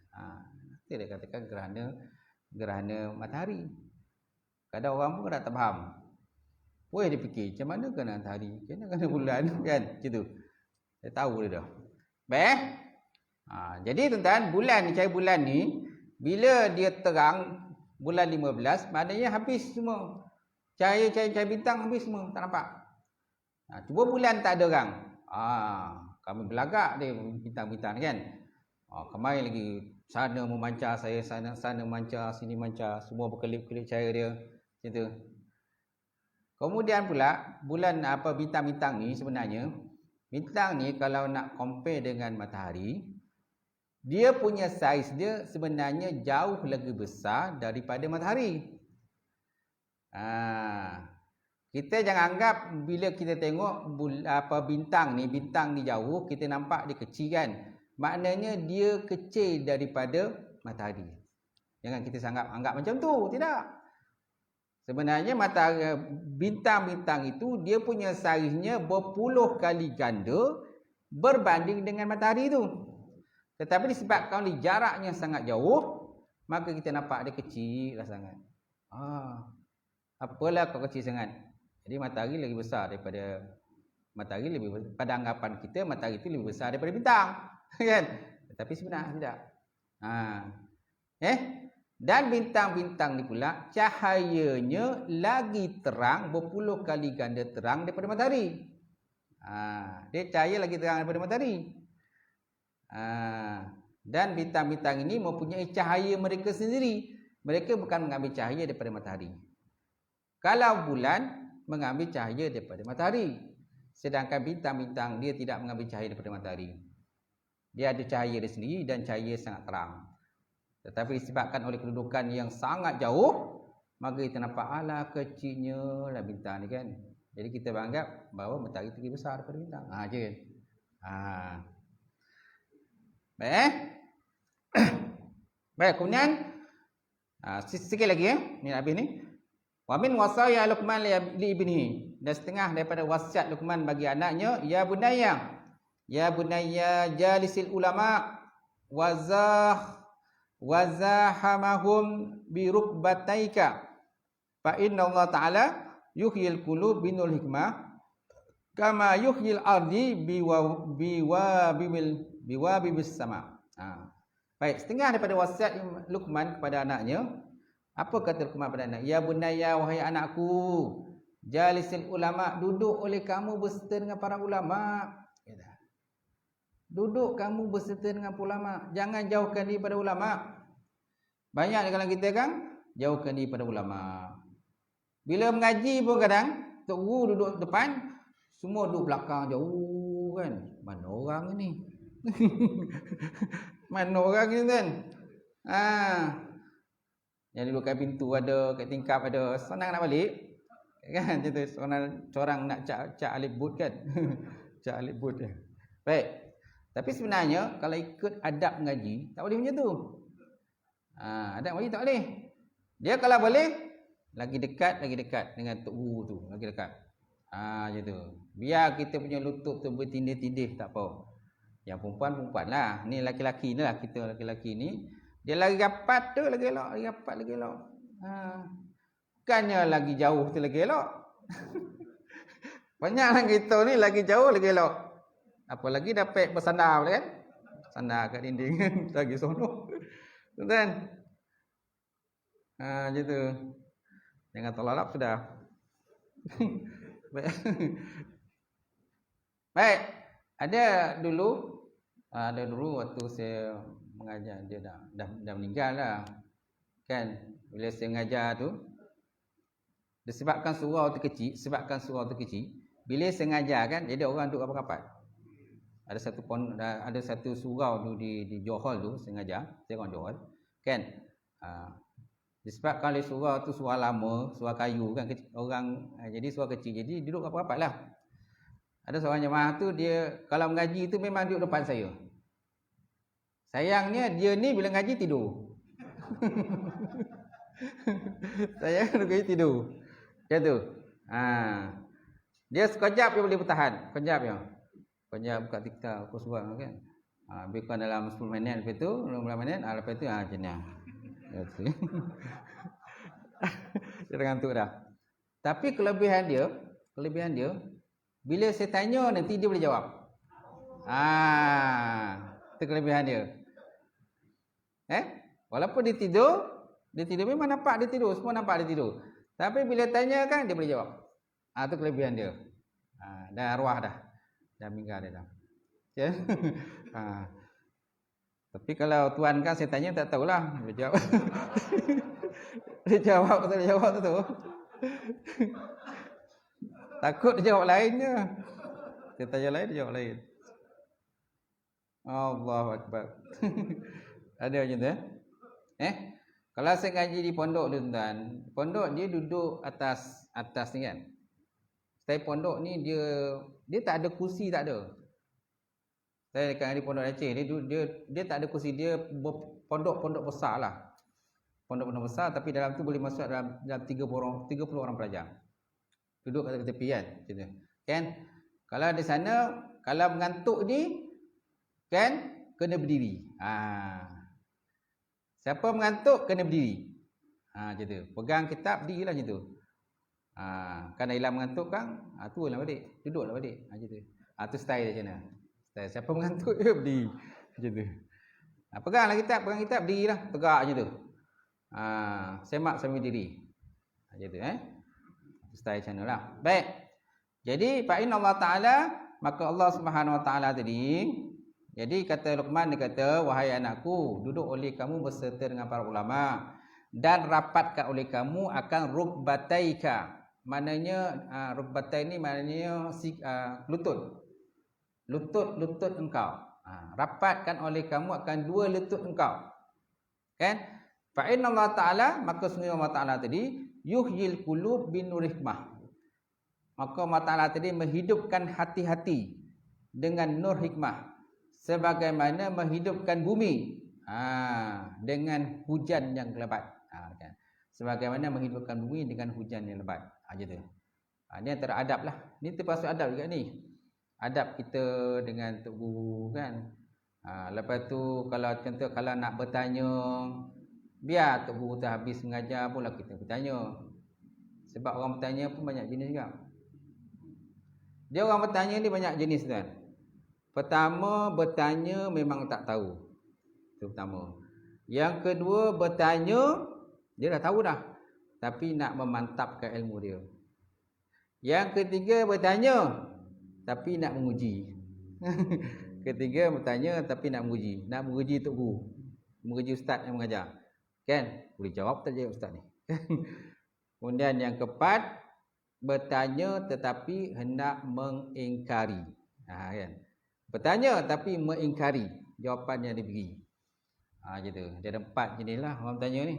Kita dia katakan gerhana matahari. Kadang orang pun tak faham. Boleh dia fikir, macam mana kena matahari? Macam mana bulan? Kan? Macam tu. Saya tahu dia dah. Baik? Jadi tuan-tuan, cahaya bulan ni, bila dia terang, bulan 15, maknanya habis semua. Cahaya bintang habis semua. Tak nampak. Cuba bulan tak ada orang. Kami belagak dia bintang-bintang kan. Kemarin lagi sana memancar saya, sana mancar, sini mancar, semua berkelip-kelip cahaya dia. Macam tu. Kemudian pula bulan bintang-bintang ni sebenarnya, bintang ni kalau nak compare dengan matahari, dia punya saiz dia sebenarnya jauh lebih besar daripada matahari. Kita jangan anggap bila kita tengok bintang ni jauh, kita nampak dia kecil kan. Maknanya dia kecil daripada matahari. Jangan kita anggap macam tu, tidak. Sebenarnya bintang-bintang itu dia punya saiznya berpuluh kali ganda berbanding dengan matahari itu. Tetapi disebabkan jaraknya sangat jauh, maka kita nampak dia kecil lah sangat. Apalah kau kecil sangat. Jadi matahari lagi besar daripada matahari, pada anggapan kita matahari itu lebih besar daripada bintang. Kan? Tetapi sebenarnya tidak. Dan bintang-bintang ni pula cahayanya lagi terang, berpuluh kali ganda terang daripada matahari. Dia cahaya lagi terang daripada matahari. Dan bintang-bintang ini mempunyai cahaya mereka sendiri. Mereka bukan mengambil cahaya daripada matahari. Kalau bulan mengambil cahaya daripada matahari, sedangkan bintang-bintang dia tidak mengambil cahaya daripada matahari. Dia ada cahaya dia sendiri dan cahaya sangat terang. Tetapi disebabkan oleh kedudukan yang sangat jauh, maka kita nampak alah kecilnya lah bintang ni kan. Jadi kita beranggap bahawa matahari itu lebih besar daripada bintang. Je kan. Baik. Baik, kemudian sikit lagi ni habis ni. Wa min wasaya Luqman li ibnihi. Dan setengah daripada wasiat Luqman bagi anaknya, ya bunayya jalisil ulama wazahamahum bi rukbataika fa inna Allah taala yuhyil qulub binul hikmah kama yuhyil ardi biwabibis sama. Baik, setengah daripada wasiat Luqman kepada anaknya. Apa kata Luqman pada anak? Ya bunayya, wahai anakku, jalisil ulama, duduk oleh kamu berserta dengan para ulama. Duduk kamu berserta dengan ulama, jangan jauhkan diri pada ulama. Banyak di kalangan kita kan jauhkan diri pada ulama. Bila mengaji pun kadang tok guru duduk depan, semua duduk belakang jauh kan. Mana orang ni? Mana orang ni kan? Yang duduk kat pintu ada, kat tingkap ada, senang nak balik. Kan macam tu, corang nak cak alif but kan. Cak alif but dia. Baik. Tapi sebenarnya kalau ikut adab mengaji tak boleh macam tu. Adab mengaji tak boleh. Dia kalau boleh lagi dekat dengan tok guru tu, lagi dekat. Macam tu. Biar kita punya lutut tu bertindih-tindih tak apa. Yang perempuan lah. Ni laki-laki ni lah, kita laki-laki ni. Dia lagi rapat tu lagi elok, lagi rapat lagi elok. Bukannya lagi jauh tu lagi elok. Banyaklah kita ni lagi jauh lagi elok. Apalagi dapat bersandar kan? Sandar kat dinding kan, lagi sono. Kan? Macam tu. Jangan terlalap sudah. Baik. Ada dulu waktu saya mengajar, dia dah meninggal lah. Kan? Bila saya mengajar tu, disebabkan surau tu kecil, bila saya mengajar kan, jadi orang duduk rapat-rapat. Ada satu surau tu di Johor tu, saya mengajar, saya orang Johor. Kan? Disebabkan oleh surau tu surau lama, surau kayu kan, jadi surau kecil, jadi duduk rapat-rapat lah. Ada seorang jemaah tu, dia kalau mengaji tu memang duduk depan saya. Sayangnya dia ni bila ngaji tidur. Saya ngaji tidur. Macam tu. Dia sekejap dia boleh bertahan. Sekejap buka TikTok, aku suara kan. Lebih kurang dalam 10 minit lepas tu, 15 minit, lepas tu macam ni. Dia tergantuk dah. Tapi kelebihan dia, bila saya tanya nanti dia boleh jawab. Itu kelebihan dia. Walaupun dia tidur memang nampak dia tidur, semua nampak dia tidur. Tapi bila tanya kan dia boleh jawab. Itu kelebihan dia. Dah arwah dah. Dah meninggal dia dah. Ya. Tapi kalau tuan kan saya tanya tak tahulah dia jawab. Dia jawab atau dia jawab tu. Takut dia jawab lainnya. Dia tanya lain, dia jawab lain. Allahu Akbar. Ada macam tu Kalau saya ngaji di pondok tu tuan, pondok dia duduk atas ni kan. Saya pondok ni dia tak ada kursi, tak ada. Saya dekat di pondok Aceh, dia tak ada kursi, dia pondok besar lah. Pondok besar tapi dalam tu boleh masuk dalam 30 orang pelajar. Duduk kat tepi kan, macam tu. Kan? Kalau di sana, kalau mengantuk ni kan kena berdiri. Siapa mengantuk kena berdiri. Macam tu. Pegang kitab berdirilah macam tu. Kan hilang mengantuk kan, turunlah balik, duduklah balik, macam tu. Tu style dia macam mana? Style siapa mengantuk dia berdiri, macam tu. Pegang kitab, berdirilah, tegak macam tu. Semak sambil diri, macam tu. Style macam lah. Baik. Jadi fa inna Allah Taala, maka Allah Subhanahu Wa Taala tadi, jadi kata Luqman, dia kata, wahai anakku, duduk oleh kamu berserta dengan para ulama dan rapatkan oleh kamu akan rukbataika. Maknanya rukbatai ni maknanya lutut engkau. Rapatkan oleh kamu akan dua lutut engkau. Kan? Fa inna Allah Taala, maka sungguh Allah Taala tadi yuhyil qulub binur hikmah. Maka Allah Taala tadi menghidupkan hati-hati dengan nur hikmah, sebagaimana menghidupkan bumi dengan hujan yang lebat. Kan? Sebagaimana menghidupkan bumi dengan hujan yang lebat. Macam tu. Ni antara adab lah. Ni termasuk adab juga ni. Adab kita dengan tok guru kan. Lepas tu kalau contoh kalau nak bertanya, biar tok guru tu habis mengajar pula kita bertanya. Sebab orang bertanya pun banyak jenis juga. Dia orang bertanya ni banyak jenis kan. Pertama, bertanya memang tak tahu. Itu pertama. Yang kedua, bertanya dia dah tahu dah, tapi nak memantapkan ilmu dia. Yang ketiga, bertanya tapi nak menguji. Ketiga, bertanya tapi nak menguji. Nak menguji tok guru, menguji ustaz yang mengajar. Kan? Boleh jawab tak je ustaz ni. Kemudian yang keempat, bertanya tetapi hendak mengingkari. Kan? Bertanya tapi mengingkari jawapan yang diberi. Gitu. Dia ada 4 jenis lah orang bertanya ni.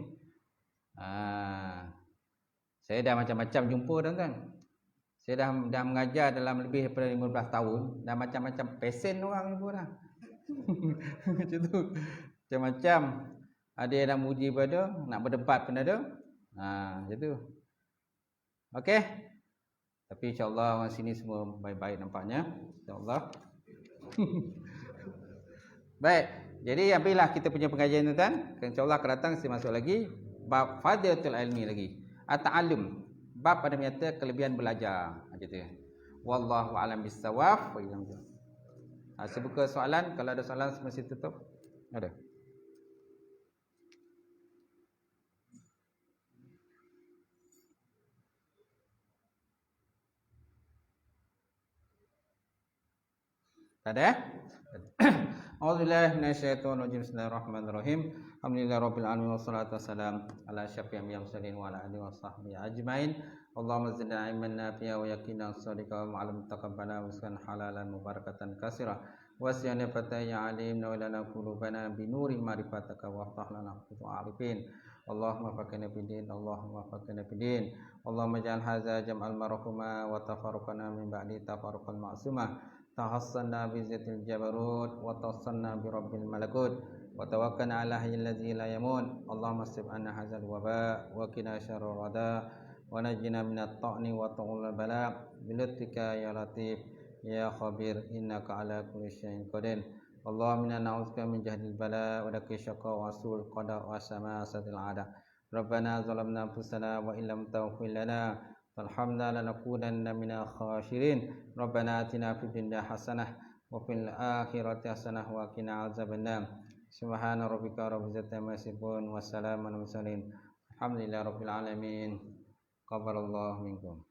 Saya dah macam-macam jumpa tuan-tuan. Saya dah mengajar dalam lebih daripada 15 tahun. Dah macam-macam pesen orang jumpa dah. Macam tu. Macam-macam. Ada yang nak menguji pun ada, nak berdebat pun ada. Macam tu. Okey. Tapi insya-Allah orang sini semua baik-baik nampaknya. Insya-Allah. Baik. Jadi ambillah kita punya pengajian tuan-tuan. Insya-Allah akan datang saya masuk lagi bab fadilatul ilmi lagi. At-ta'allum. Bab pada menyata kelebihan belajar. Macam tu. Wallahu a'lam bissawab. Saya buka soalan. Kalau ada soalan mesti tutup. Ada. Tak ada? A'udzubillahi minasyaitonir rajim. Bismillahirrahmanirrahim. Alhamdulillahirabbil alamin wassalatu wassalamu ala asyrafil mursalin wa ala alihi washabbihi ajmain. Allahumma zidna ilman nafi'a wa yaqinan shadiqan wa 'ilman taqabbala wa rizqan halalan mubarakatan katsira. Wasyana fataya alim wa lana qulubana bi nuri ma'rifataka wa aftah lana futuha arifin. Allahumma faqina bidin, Allahumma faqina bidin. Allahumma ja'al hadza jam'al marhuma wa tafarruqana min ba'di tafarruqal ma'sumah. Tahassanna bi zatil jabarut wa tawassalna bi rabbil malakut wa tawakkalna ala hayyil ladzi la yamut. Allahumma sib anna hadzal waba wa qina syarrul rada wa najjina minat ta'ni wa ta'ul bala bi lutfika ya latif ya khabir innaka ala kulli syai'in qadir. Allahumma inna na'udzubika min jahdil bala wa dakki syaqqa wa sul qada wa samasatil ada. Rabbana zalamna anfusana wa illam taghfir lana Alhamdulillah lanakunanna minal khashirin. Rabbana atina fid dunya hasanah wa fil akhirati hasanah wa qina azabannar. Subhana rabbika rabbil izzati amma yasifun wa salamun alal mursalin. Alhamdulillahi rabbil alamin. Qabbalallahu minkum.